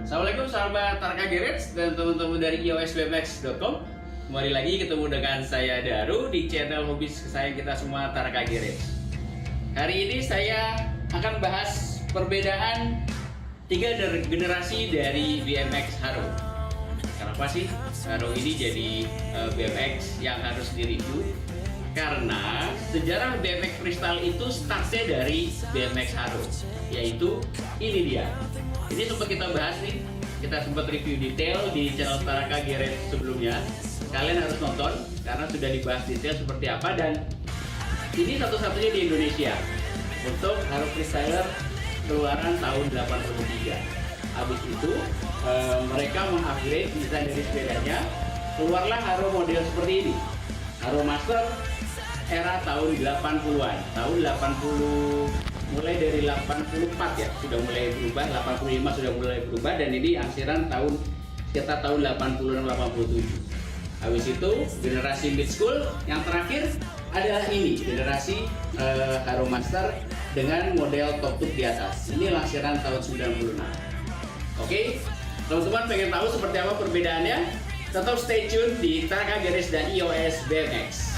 Assalamualaikum sahabat Tarka Garage dan teman-teman dari iosbmx.com. Kembali lagi ketemu dengan saya Daru di channel hobi kesayangan kita semua, Tarka Garage. Hari ini saya akan bahas perbedaan 3 generasi dari BMX Haro. Kenapa sih Haro ini jadi BMX yang harus direview? Karena sejarah BMX freestyle itu startnya dari BMX Haro, yaitu ini dia. Ini sempat kita bahas nih, kita sempat review detail di channel Tarka Garage sebelumnya. Kalian harus nonton karena sudah dibahas detail seperti apa, dan ini satu-satunya di Indonesia untuk Haro Freestyler keluaran tahun 83. Habis itu mereka mengupgrade desain dari sepedanya, keluarlah Haro model seperti ini, Haro Master era tahun 80-an, tahun 80, mulai dari 84 ya sudah mulai berubah, 85 sudah mulai berubah, dan ini angsiran tahun sekitar tahun 86 87. Habis itu generasi mid school yang terakhir adalah ini generasi Haro Master dengan model top tube di atas. Ini langsiran tahun 96. Oke, teman-teman pengen tahu seperti apa perbedaannya? Tetap stay tune di Tarka Garage dan iOS BMX.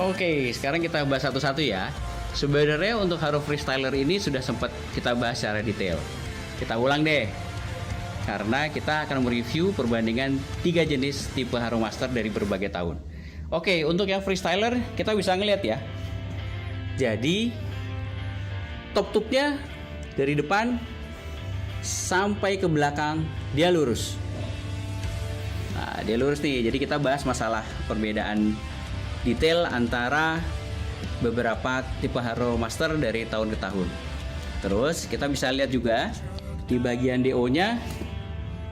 Oke, sekarang kita bahas satu-satu ya. Sebenarnya untuk Haro Freestyler ini sudah sempat kita bahas secara detail. Kita ulang deh, karena kita akan mereview perbandingan 3 jenis tipe Haro Master dari berbagai tahun. Oke, untuk yang Freestyler kita bisa ngeliat ya. Jadi top tube-nya dari depan sampai ke belakang dia lurus. Nah, dia lurus nih. Jadi kita bahas masalah perbedaan detail antara beberapa tipe Haro Master dari tahun ke tahun. Terus kita bisa lihat juga di bagian DO nya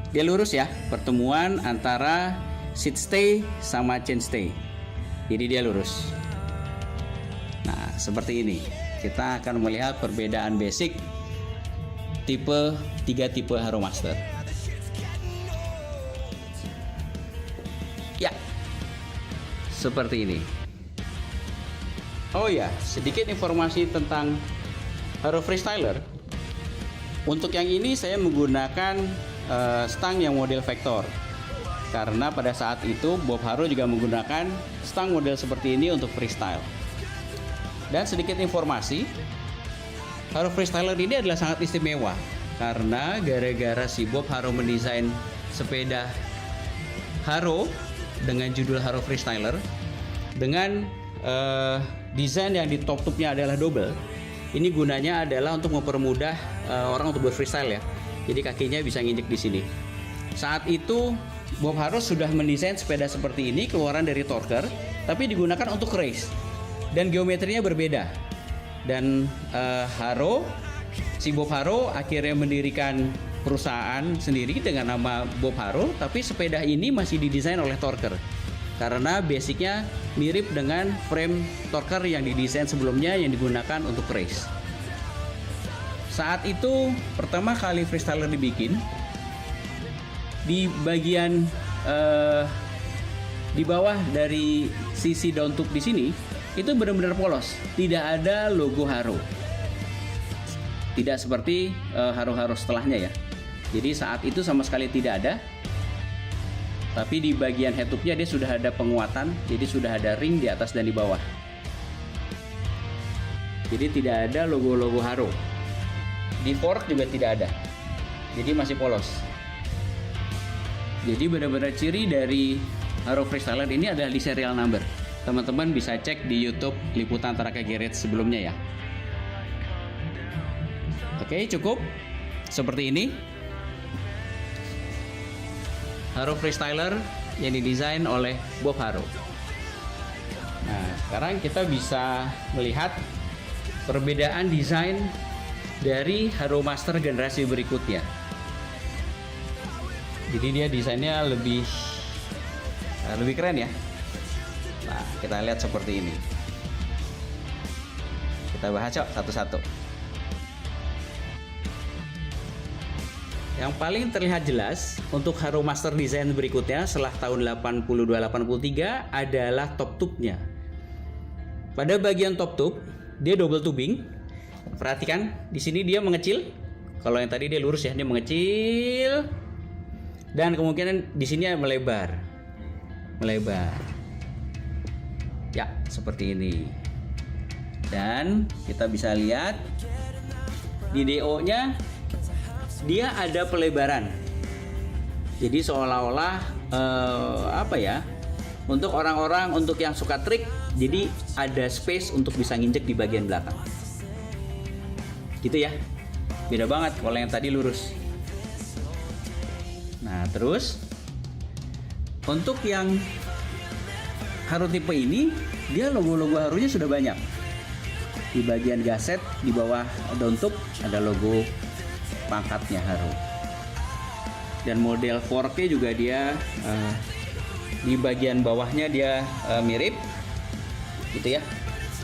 dia lurus ya, pertemuan antara seat stay sama chain stay. Jadi dia lurus. Nah, seperti ini kita akan melihat perbedaan basic tipe 3 tipe Haro Master. Ya, seperti ini. Oh ya, sedikit informasi tentang Haro Freestyler. Untuk yang ini saya menggunakan stang yang model vektor, karena pada saat itu Bob Haro juga menggunakan stang model seperti ini untuk freestyle. Dan sedikit informasi, Haro Freestyler ini adalah sangat istimewa karena gara-gara si Bob Haro mendesain sepeda Haro dengan judul Haro Freestyler dengan desain yang di top tube-nya adalah double. Ini gunanya adalah untuk mempermudah orang untuk berfreestyle ya. Jadi kakinya bisa nginjek di sini. Saat itu Bob Haro sudah mendesain sepeda seperti ini keluaran dari Torker, tapi digunakan untuk race dan geometrinya berbeda. Dan si Bob Haro akhirnya mendirikan perusahaan sendiri dengan nama Bob Haro, tapi sepeda ini masih didesain oleh Torker karena basicnya mirip dengan frame Torker yang didesain sebelumnya yang digunakan untuk race. Saat itu pertama kali freestyler dibikin, di bagian di bawah dari sisi down tube di sini itu benar-benar polos, tidak ada logo Haro. Tidak seperti Haro-Haro setelahnya ya. Jadi saat itu sama sekali tidak ada. Tapi di bagian head-tube-nya dia sudah ada penguatan, jadi sudah ada ring di atas dan di bawah. Jadi tidak ada logo-logo Haro. Di fork juga tidak ada. Jadi masih polos. Jadi benar-benar ciri dari Haro Freestyler ini adalah di serial number. Teman-teman bisa cek di YouTube liputan Taraka Garage sebelumnya ya. Oke, cukup. Seperti ini. Haro Freestyler yang didesain oleh Bob Haro. Nah, sekarang kita bisa melihat perbedaan desain dari Haro Master generasi berikutnya. Jadi dia desainnya lebih keren ya. Nah, kita lihat seperti ini. Kita bahas yuk satu-satu. Yang paling terlihat jelas untuk Haro Master desain berikutnya setelah tahun 82-83 adalah top tube-nya. Pada bagian top tube, dia double tubing. Perhatikan, di sini dia mengecil. Kalau yang tadi dia lurus ya, dia mengecil. Dan kemungkinan di sini melebar. Ya, seperti ini. Dan kita bisa lihat di DO-nya dia ada pelebaran. Jadi seolah-olah untuk orang-orang untuk yang suka trik, jadi ada space untuk bisa nginjek di bagian belakang. Gitu ya. Beda banget kalau yang tadi lurus. Nah, terus untuk yang Haro tipe ini, dia logo-logo Haronya sudah banyak. Di bagian gaset, di bawah daun tube ada logo pangkatnya Haro. Dan model 4K juga dia di bagian bawahnya dia mirip gitu ya.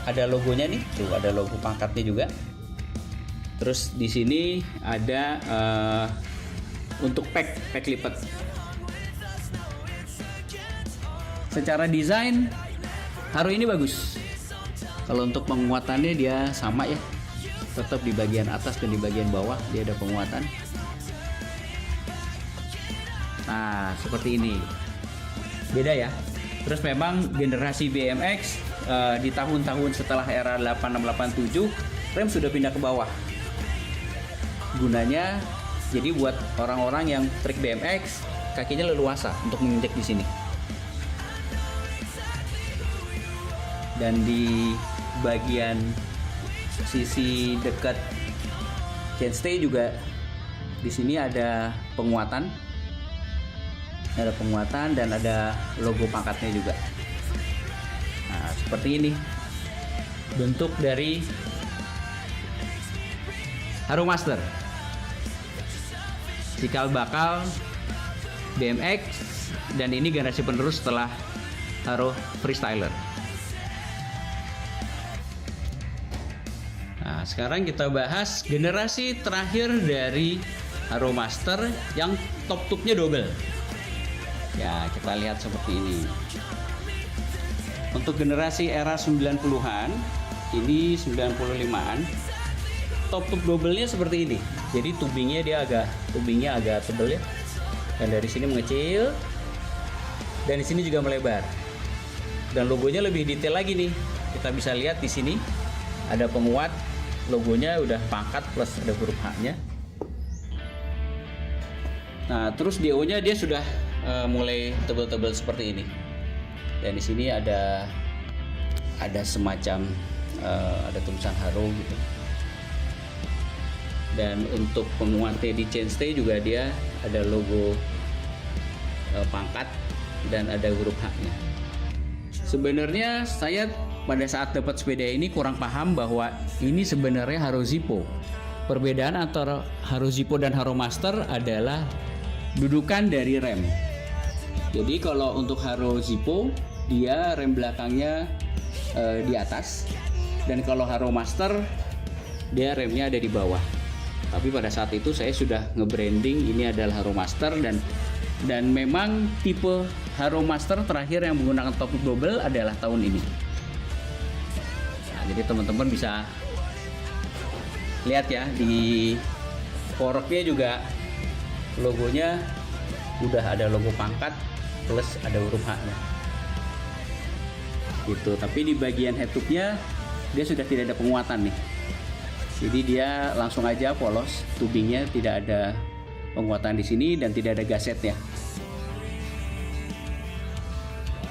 Ada logonya nih, tuh ada logo pangkatnya juga. Terus di sini ada untuk pack lipat. Secara desain Haro ini bagus. Kalau untuk penguatannya dia sama ya. Tetap di bagian atas dan di bagian bawah dia ada penguatan. Nah, seperti ini. Beda ya. Terus memang generasi BMX di tahun-tahun setelah era 8687 rem sudah pindah ke bawah. Gunanya jadi buat orang-orang yang trik BMX kakinya leluasa untuk menginjak di sini. Dan di bagian sisi dekat chainstay juga di sini ada penguatan. Ada penguatan dan ada logo pangkatnya juga. Nah, seperti ini bentuk dari Haro Master. Cikal bakal BMX dan ini generasi penerus setelah Haro Freestyler. Nah, sekarang kita bahas generasi terakhir dari Haro Master yang top tube-nya double. Ya, kita lihat seperti ini. Untuk generasi era 90-an, ini 95-an, top tube double-nya seperti ini. Jadi tubingnya agak tebal ya. Dan dari sini mengecil. Dan di sini juga melebar. Dan logonya lebih detail lagi nih. Kita bisa lihat di sini ada penguat, logonya udah pangkat plus ada huruf H-nya. Nah, terus DO-nya dia sudah mulai tebal-tebal seperti ini. Dan di sini ada semacam ada tulisan Haro gitu. Dan untuk penguatnya di chainstay juga dia ada logo pangkat dan ada huruf H-nya. Sebenarnya saya pada saat dapat sepeda ini kurang paham bahwa ini sebenarnya Haro Zippo. Perbedaan antara Haro Zippo dan Haro Master adalah dudukan dari rem. Jadi kalau untuk Haro Zippo dia rem belakangnya di atas, dan kalau Haro Master dia remnya ada di bawah. Tapi pada saat itu saya sudah nge-branding ini adalah Haro Master, dan memang tipe Haro Master terakhir yang menggunakan top double adalah tahun ini. Nah, jadi teman-teman bisa lihat ya di forknya juga logonya udah ada logo pangkat plus ada huruf H-nya. Gitu. Tapi di bagian head tube-nya dia sudah tidak ada penguatan nih. Jadi dia langsung aja polos, tubingnya tidak ada penguatan di sini dan tidak ada gasetnya.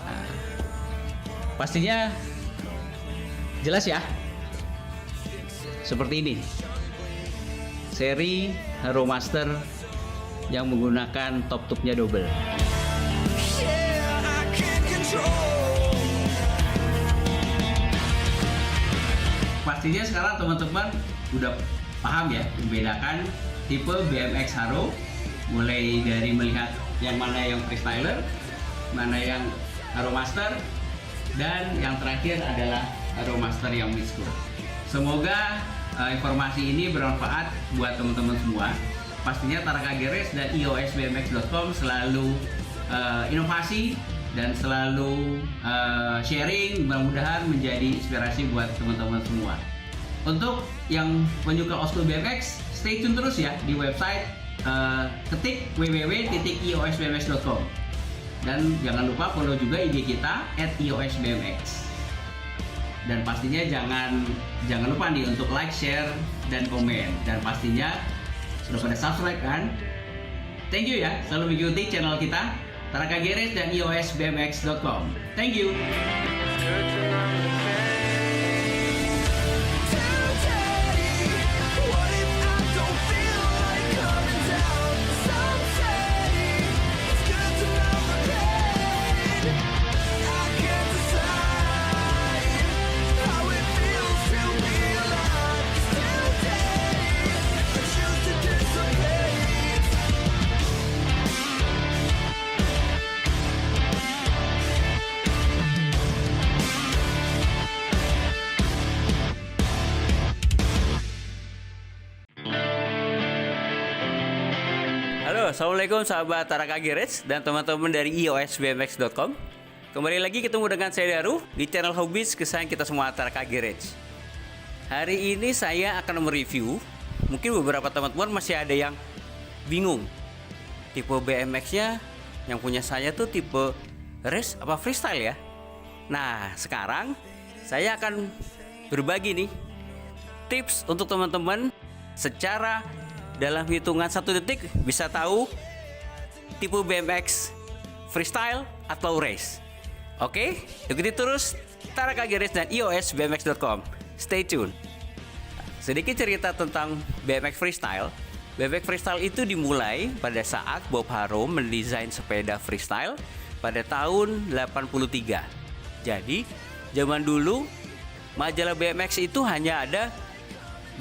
Nah, pastinya jelas ya. Seperti ini. Seri Haro Master yang menggunakan top tube-nya double. Pastinya sekarang teman-teman udah paham ya membedakan tipe BMX Haro, mulai dari melihat yang mana yang freestyler, mana yang Haro Master, dan yang terakhir adalah Haro Master yang mid-score. Semoga informasi ini bermanfaat buat teman-teman semua. Pastinya Taraka Garage dan iosbmx.com selalu inovasi dan selalu sharing, mudah-mudahan menjadi inspirasi buat teman-teman semua. Untuk yang penyuka old school BMX, stay tune terus ya di website, ketik www.iosbmx.com, dan jangan lupa follow juga IG kita @iosbmx. Dan pastinya jangan lupa nih untuk like, share, dan komen. Dan pastinya sudah pada subscribe kan? Thank you ya, selalu mengikuti channel kita Taraka Garage dan iosbmx.com. Thank you. Halo, assalamualaikum sahabat Taraka Garage dan teman-teman dari iosbmx.com. Kembali lagi ketemu dengan saya Daru di channel Hobis kesayangan kita semua, Taraka Garage. Hari ini saya akan mereview, mungkin beberapa teman-teman masih ada yang bingung, tipe BMX-nya yang punya saya tuh tipe race apa freestyle ya. Nah, sekarang saya akan berbagi nih tips untuk teman-teman secara dalam hitungan 1 detik bisa tahu tipe BMX freestyle atau race. Oke, ikuti terus Taraka Garage dan iosbmx.com. Stay tune. Sedikit cerita tentang BMX freestyle. BMX freestyle itu dimulai pada saat Bob Haro mendesain sepeda freestyle pada tahun 83. Jadi, zaman dulu majalah BMX itu hanya ada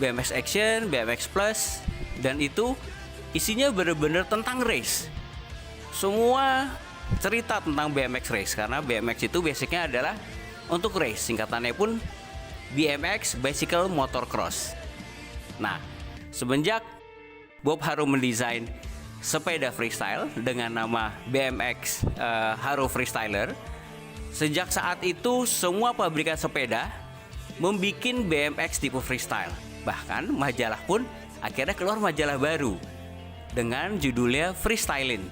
BMX Action, BMX Plus, dan itu isinya benar-benar tentang race. Semua cerita tentang BMX race, karena BMX itu basicnya adalah untuk race. Singkatannya pun BMX, Bicycle Motocross. Nah, semenjak Bob Haro mendesain sepeda freestyle dengan nama BMX Haro Freestyler, sejak saat itu semua pabrikan sepeda membuat BMX tipe freestyle. Bahkan majalah pun akhirnya keluar majalah baru dengan judulnya Freestyling.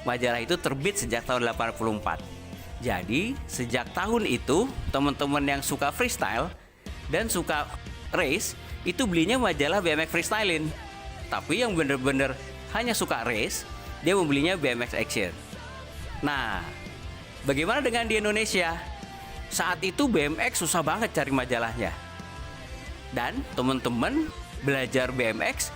Majalah itu terbit sejak tahun 84. Jadi sejak tahun itu teman-teman yang suka freestyle dan suka race itu belinya majalah BMX Freestyling. Tapi yang bener-bener hanya suka race, dia membelinya BMX Action. Nah, bagaimana dengan di Indonesia? Saat itu BMX susah banget cari majalahnya. Dan teman-teman belajar BMX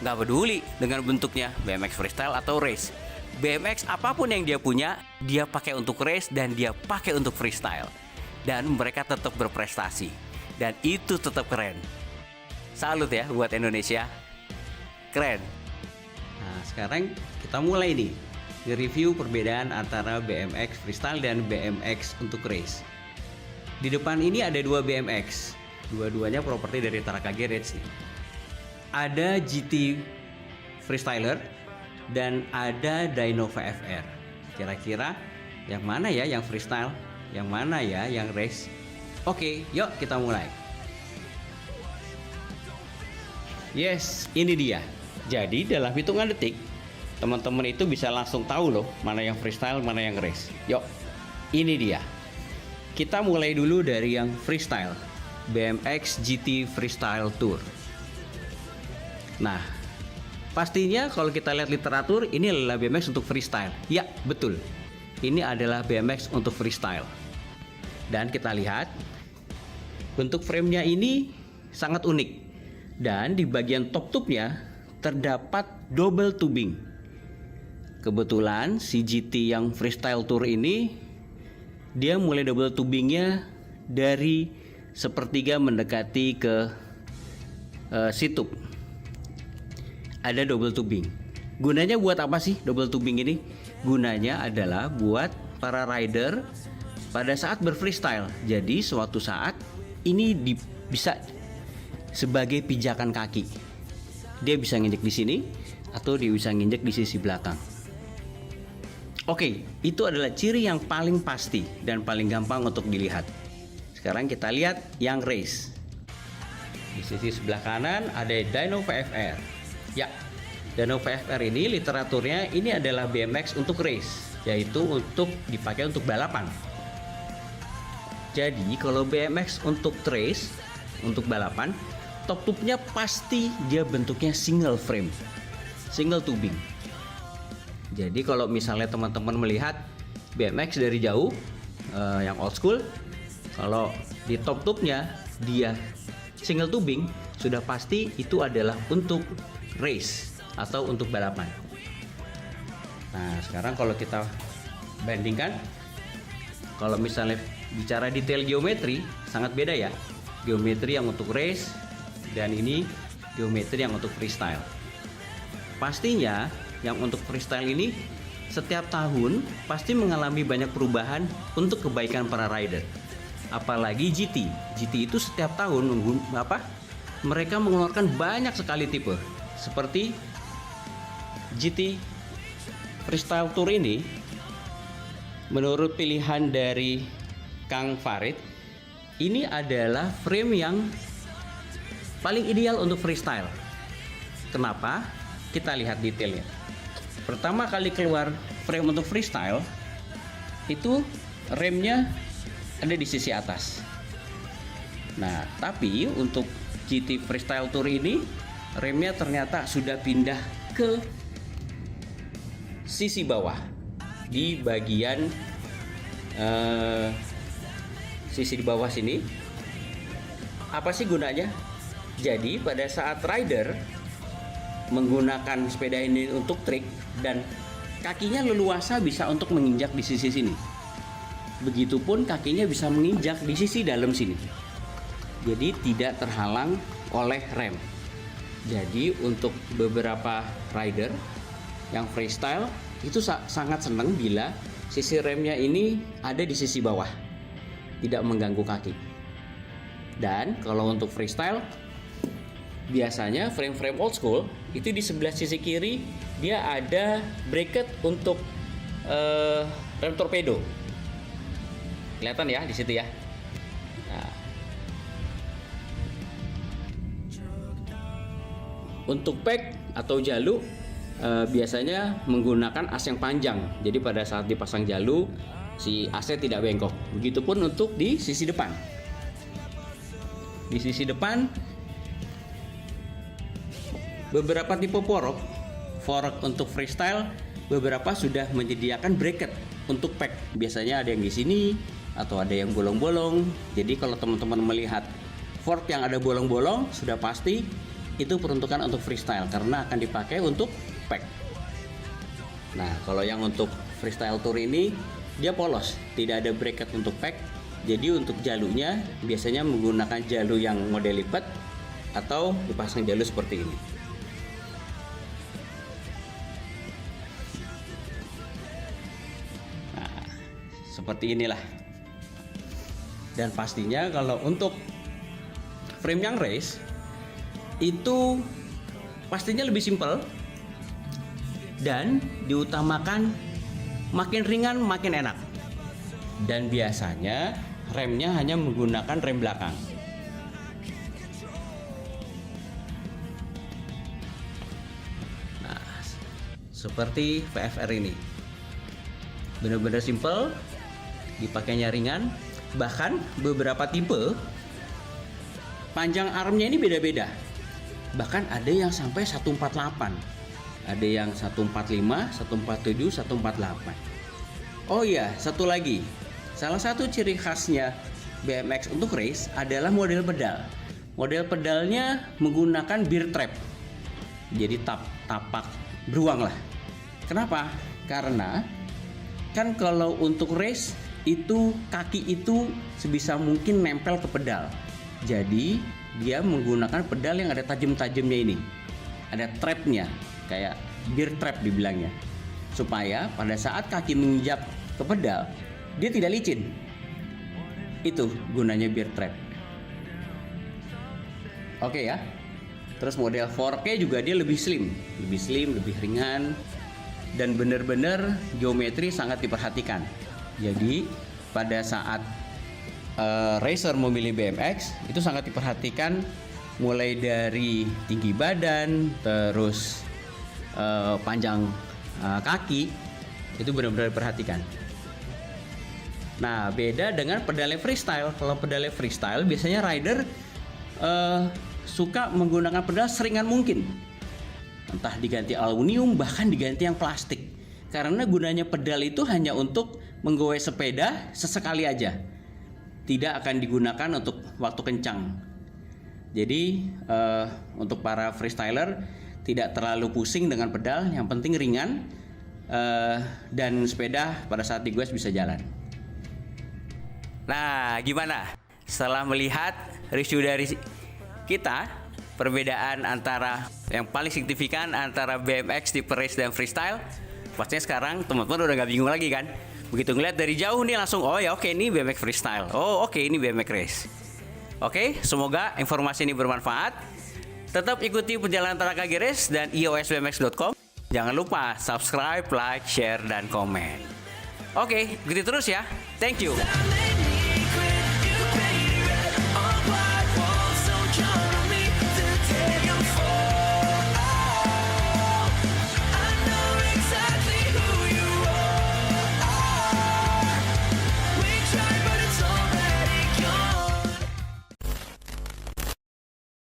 nggak peduli dengan bentuknya BMX freestyle atau race. BMX apapun yang dia punya, dia pakai untuk race dan dia pakai untuk freestyle. Dan mereka tetap berprestasi. Dan itu tetap keren. Salut ya buat Indonesia. Keren. Nah, sekarang kita mulai nih nge-review perbedaan antara BMX freestyle dan BMX untuk race. Di depan ini ada dua BMX. Dua-duanya properti dari Taraka Garage nih. Ada GT Freestyler dan ada Dynova FR. Kira-kira yang mana ya yang freestyle, yang mana ya yang race? Oke, yuk kita mulai. Yes, ini dia. Jadi dalam hitungan detik teman-teman itu bisa langsung tahu loh mana yang freestyle, mana yang race. Yuk, ini dia. Kita mulai dulu dari yang freestyle, BMX GT Freestyle Tour. Nah, pastinya kalau kita lihat literatur, ini adalah BMX untuk freestyle. Ya, betul. Ini adalah BMX untuk freestyle. Dan kita lihat bentuk framenya ini sangat unik. Dan di bagian top tube-nya terdapat double tubing. Kebetulan si GT yang freestyle tour ini dia mulai double tubingnya dari sepertiga mendekati ke situp. Ada double tubing. Gunanya buat apa sih double tubing ini? Gunanya adalah buat para rider pada saat berfreestyle. Jadi suatu saat ini bisa sebagai pijakan kaki. Dia bisa nginjek di sini atau dia bisa nginjek di sisi belakang. Oke, itu adalah ciri yang paling pasti dan paling gampang untuk dilihat. Sekarang kita lihat yang race. Di sisi sebelah kanan ada Dyno VFR. Ya, Dyno VFR ini literaturnya ini adalah BMX untuk race, yaitu untuk dipakai untuk balapan. Jadi kalau BMX untuk race, untuk balapan, top tube-nya pasti dia bentuknya single frame, single tubing. Jadi kalau misalnya teman-teman melihat BMX dari jauh, yang old school, kalau di top tube-nya dia single tubing, sudah pasti itu adalah untuk race atau untuk balapan. Nah, sekarang kalau kita bandingkan, kalau misalnya bicara detail geometri, sangat beda ya. Geometri yang untuk race dan ini geometri yang untuk freestyle. Pastinya yang untuk freestyle ini setiap tahun pasti mengalami banyak perubahan untuk kebaikan para rider. Apalagi GT. GT itu setiap tahun mereka mengeluarkan banyak sekali tipe. Seperti GT Freestyle Tour ini, menurut pilihan dari Kang Farid, ini adalah frame yang paling ideal untuk freestyle. Kenapa? Kita lihat detailnya. Pertama kali keluar frame untuk freestyle, itu remnya ada di sisi atas. Nah, tapi untuk GT Freestyle Tour ini, remnya ternyata sudah pindah ke sisi bawah, di bagian sisi di bawah sini. Apa sih gunanya? Jadi pada saat rider menggunakan sepeda ini untuk trik dan kakinya leluasa bisa untuk menginjak di sisi sini. Begitupun kakinya bisa menginjak di sisi dalam sini. Jadi tidak terhalang oleh rem. Jadi untuk beberapa rider yang freestyle itu sangat senang bila sisi remnya ini ada di sisi bawah, tidak mengganggu kaki. Dan kalau untuk freestyle, biasanya frame-frame old school itu di sebelah sisi kiri dia ada bracket untuk rem torpedo. Kelihatan ya di situ ya. Nah, untuk pack atau jalu biasanya menggunakan as yang panjang. Jadi pada saat dipasang jalu si asnya tidak bengkok. Begitupun untuk di sisi depan. Di sisi depan beberapa tipe fork untuk freestyle, beberapa sudah menyediakan bracket untuk pack. Biasanya ada yang di sini atau ada yang bolong-bolong. Jadi kalau teman-teman melihat fork yang ada bolong-bolong, sudah pasti itu peruntukan untuk freestyle karena akan dipakai untuk pack. Nah, kalau yang untuk freestyle tour ini dia polos, tidak ada bracket untuk pack. Jadi untuk jalunya biasanya menggunakan jalu yang model lipat atau dipasang jalu seperti ini. Nah, seperti inilah. Dan pastinya kalau untuk frame yang race itu pastinya lebih simpel dan diutamakan makin ringan makin enak. Dan biasanya remnya hanya menggunakan rem belakang. Nah, seperti VFR ini. Benar-benar simple, dipakainya ringan, bahkan beberapa tipe panjang armnya ini beda-beda. Bahkan ada yang sampai 148, ada yang 145, 147, 148. Oh iya, satu lagi, salah satu ciri khasnya BMX untuk race adalah model pedal. Model pedalnya menggunakan bear trap, jadi tapak beruang lah. Kenapa? Karena kan kalau untuk race itu kaki itu sebisa mungkin nempel ke pedal. Jadi dia menggunakan pedal yang ada tajam-tajamnya ini. Ada trapnya, kayak bear trap dibilangnya. Supaya pada saat kaki menginjak ke pedal, dia tidak licin. Itu gunanya bear trap. Oke ya. Terus model 4K juga dia lebih slim, lebih ringan, dan benar-benar geometri sangat diperhatikan. Jadi pada saat racer memilih BMX itu sangat diperhatikan, mulai dari tinggi badan, terus panjang kaki, itu benar-benar diperhatikan. Nah, beda dengan pedalnya freestyle. Kalau pedalnya freestyle biasanya rider suka menggunakan pedal seringan mungkin. Entah diganti aluminium, bahkan diganti yang plastik. Karena gunanya pedal itu hanya untuk menggoes sepeda sesekali aja. Tidak akan digunakan untuk waktu kencang. Jadi untuk para freestyler tidak terlalu pusing dengan pedal, yang penting ringan dan sepeda pada saat digoes bisa jalan. Nah, gimana? Setelah melihat review dari kita, perbedaan antara yang paling signifikan antara BMX tipe race dan freestyle, pastinya sekarang teman-teman udah gak bingung lagi kan? Begitu ngeliat dari jauh nih langsung, oh ya oke, ini BMX freestyle, oh oke, ini BMX race. Oke, semoga informasi ini bermanfaat. Tetap ikuti perjalanan Tarakage Race dan iosbmx.com. Jangan lupa subscribe, like, share, dan komen. Oke, begitu terus ya. Thank you.